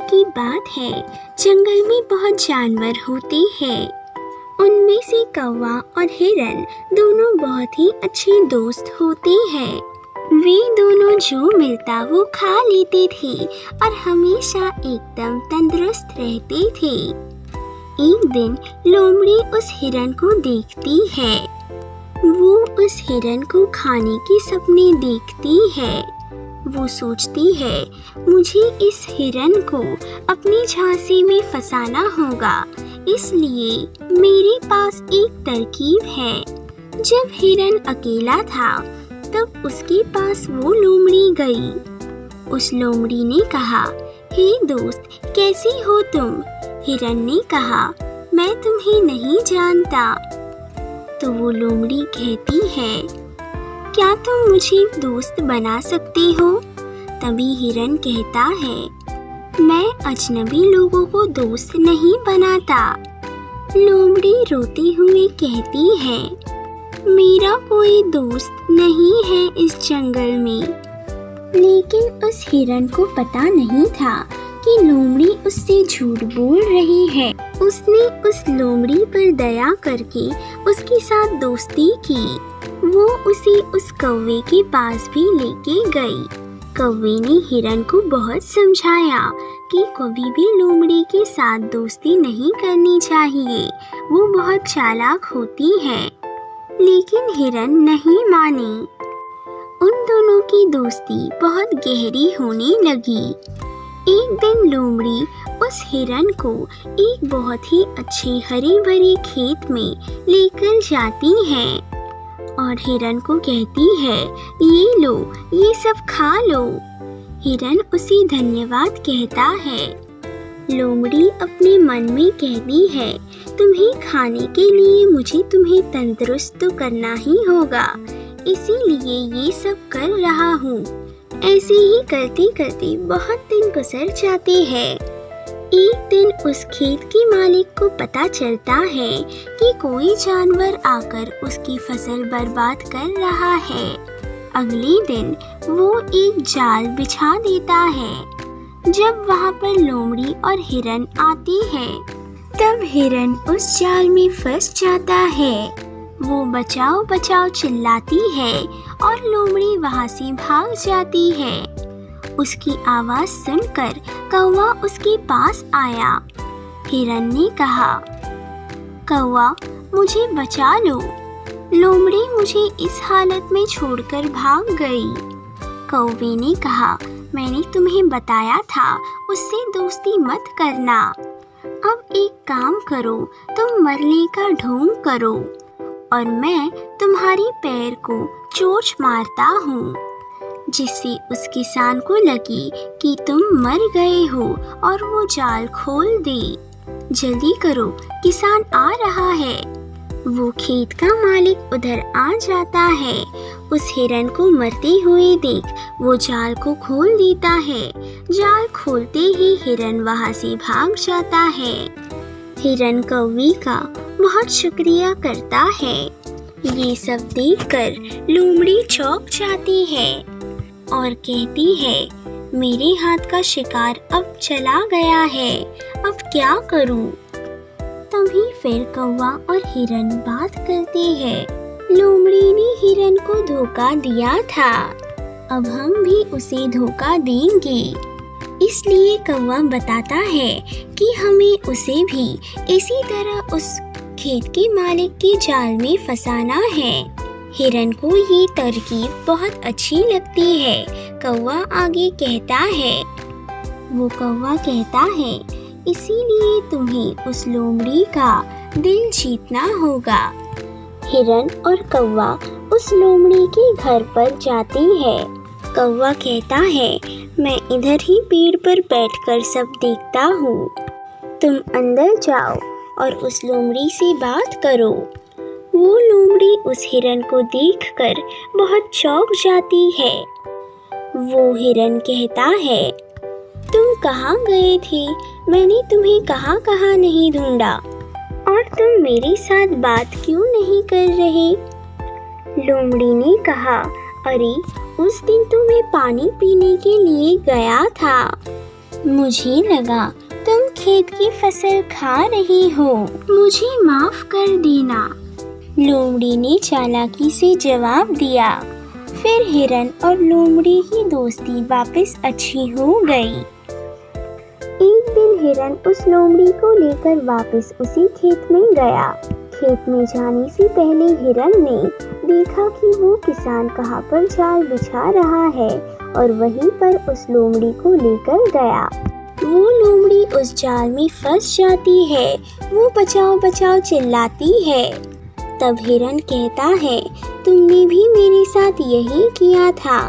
की बात है, जंगल में बहुत जानवर होते हैं। उनमें से कौवा और हिरन दोनों बहुत ही अच्छे दोस्त होते हैं। वे दोनों जो मिलता वो खा लेते थे और हमेशा एकदम तंदुरुस्त रहते थे। एक दिन लोमड़ी उस हिरन को देखती है। वो उस हिरन को खाने के सपने देखती है। वो सोचती है, मुझे इस हिरन को अपनी झांसे में फंसाना होगा, इसलिए मेरे पास एक तरकीब है। जब हिरन अकेला था तब उसके पास वो लोमड़ी गई। उस लोमड़ी ने कहा, हे दोस्त, कैसी हो तुम? हिरन ने कहा, मैं तुम्हें नहीं जानता। तो वो लोमड़ी कहती है, क्या तुम मुझे दोस्त बना सकते हो? तभी हिरन कहता है, मैं अजनबी लोगों को दोस्त नहीं बनाता। लोमड़ी रोते हुए कहती है, मेरा कोई दोस्त नहीं है इस जंगल में। लेकिन उस हिरन को पता नहीं था कि लोमड़ी उससे झूठ बोल रही है। उसने उस लोमड़ी पर दया करके उसके साथ दोस्ती की। वो उसे उस कौवे के पास भी लेके गई। कौवे ने हिरन को बहुत समझाया कि कभी भी लोमड़ी के साथ दोस्ती नहीं करनी चाहिए, वो बहुत चालाक होती है। लेकिन हिरन नहीं मानी। उन दोनों की दोस्ती बहुत गहरी होने लगी। एक दिन लोमड़ी उस हिरन को एक बहुत ही अच्छे हरे भरे खेत में लेकर जाती है और हिरन को कहती है, ये लो, ये सब खा लो। हिरन उसे धन्यवाद कहता है। लोमड़ी अपने मन में कहती है, तुम्हें खाने के लिए मुझे तुम्हें तंदुरुस्त तो करना ही होगा, इसीलिए ये सब कर रहा हूँ। ऐसे ही करते करते बहुत दिन गुजर जाते हैं। एक दिन उस खेत के मालिक को पता चलता है कि कोई जानवर आकर उसकी फसल बर्बाद कर रहा है। अगले दिन वो एक जाल बिछा देता है। जब वहाँ पर लोमड़ी और हिरन आती है, तब हिरन उस जाल में फंस जाता है। वो बचाओ बचाओ चिल्लाती है और लोमड़ी वहाँ से भाग जाती है। उसकी आवाज़ सुनकर कौवा उसके पास आया। हिरन ने कहा, कौवा, मुझे बचा लो, लोमड़ी मुझे इस हालत में छोड़कर भाग गई। कौवे ने कहा, मैंने तुम्हें बताया था उससे दोस्ती मत करना। अब एक काम करो, तुम मरने का ढोंग करो और मैं तुम्हारी पैर को चोंच मारता हूँ, जिससे उस किसान को लगे कि तुम मर गए हो और वो जाल खोल दे। जल्दी करो, किसान आ रहा है। वो खेत का मालिक उधर आ जाता है। उस हिरन को मरते हुए देख वो जाल को खोल देता है। जाल खोलते ही हिरन वहाँ से भाग जाता है। हिरन कौवे का बहुत शुक्रिया करता है। ये सब देखकर लोमड़ी चौंक जाती है और कहती है, मेरे हाथ का शिकार अब चला गया है, अब क्या करूं? तभी फिर कौवा और हिरन बात करते हैं। लोमड़ी ने हिरन को धोखा दिया था, अब हम भी उसे धोखा देंगे। इसलिए कौवा बताता है कि हमें उसे भी इसी तरह उस खेत के मालिक के जाल में फंसाना है। हिरन को ये तरकीब बहुत अच्छी लगती है। कौवा आगे कहता है, वो कौवा कहता है, इसीलिए तुम्हें उस लोमड़ी का दिल जीतना होगा। हिरन और कौवा उस लोमड़ी के घर पर जाते हैं। कौवा कहता है, मैं इधर ही पेड़ पर बैठकर सब देखता हूँ, तुम अंदर जाओ और उस लोमड़ी से बात करो। वो लोमड़ी उस हिरन को देखकर बहुत चौंक जाती है। वो हिरन कहता है, तुम कहाँ गए थे? मैंने तुम्हें कहाँ कहाँ नहीं ढूंढा, और तुम मेरे साथ बात क्यों नहीं कर रहे? लोमड़ी ने कहा, अरे उस दिन तो मैं पानी पीने के लिए गया था। मुझे लगा तुम खेत की फसल खा रही हो, मुझे माफ कर देना, लोमड़ी ने चालाकी से जवाब दिया। फिर हिरन और लोमड़ी की दोस्ती वापस अच्छी हो गई। एक दिन हिरन उस लोमड़ी को लेकर वापस उसी खेत में गया। खेत में जाने से पहले हिरन ने देखा कि वो किसान कहाँ पर जाल बिछा रहा है और वहीं पर उस लोमड़ी को लेकर गया। वो लोमड़ी उस जाल में फंस जाती है। वो बचाओ बचाओ चिल्लाती है। तब हिरन कहता है, तुमने भी मेरे साथ यही किया था,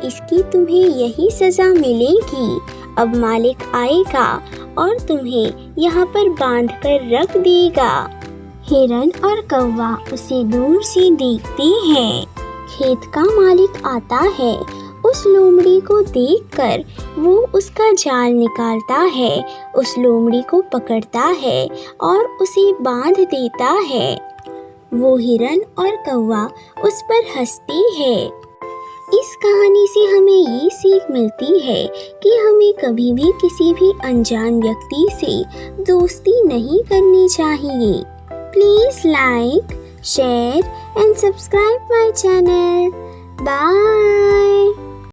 इसकी तुम्हें यही सजा मिलेगी। अब मालिक आएगा और तुम्हें यहाँ पर बांध कर रख देगा। हिरन और कौवा उसे दूर से देखते हैं। खेत का मालिक आता है। उस लोमड़ी को देखकर वो उसका जाल निकालता है, उस लोमड़ी को पकड़ता है और उसे बांध देता है। वो हिरन और कौवा उस पर हंसते हैं। इस कहानी से हमें ये सीख मिलती है कि हमें कभी भी किसी भी अनजान व्यक्ति से दोस्ती नहीं करनी चाहिए। Please like, share and subscribe my channel. Bye.